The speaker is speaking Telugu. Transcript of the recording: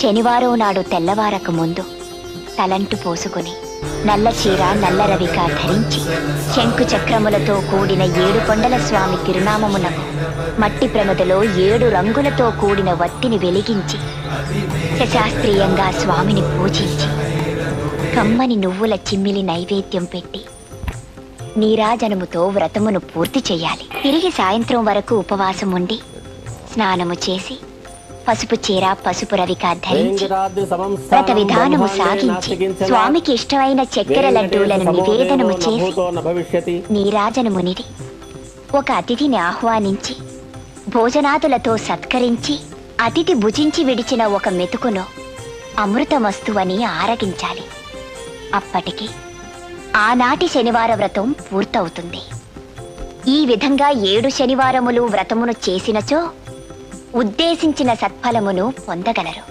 శనివారం నాడు తెల్లవారక ముందు తలంటు పోసుకుని నల్ల చీర నల్ల రవిక ధరించి శంకు చక్రములతో కూడిన 7 కొండల స్వామి తిరునామమునకు మట్టి ప్రమిదలో 7 రంగులతో కూడిన వత్తిని వెలిగించి శాస్త్రీయంగా స్వామిని పూజించి కమ్మని నువ్వుల చిమ్మిలి నైవేద్యం పెట్టి నీరాజనముతో వ్రతమును పూర్తి చేయాలి. తిరిగి సాయంత్రం వరకు ఉపవాసం ఉండి స్నానము చేసి పసుపు చీర పసుపు రవిక ధరించి వ్రత విధానము సాగించి స్వామికి ఇష్టమైన చక్కెర లడ్డూలను నివేదనము చేసి నీరాజనమునిది ఒక అతిథిని ఆహ్వానించి భోజనాదులతో సత్కరించి అతిథి భుజించి విడిచిన ఒక మెతుకును అమృతమస్తువని ఆరగించాలి. అప్పటికి ఆనాటి శనివార వ్రతం పూర్తవుతుంది. ఈ విధంగా 7 శనివారములు వ్రతమును చేసినచో ఉద్దేశించిన సత్ఫలమును పొందగలరు.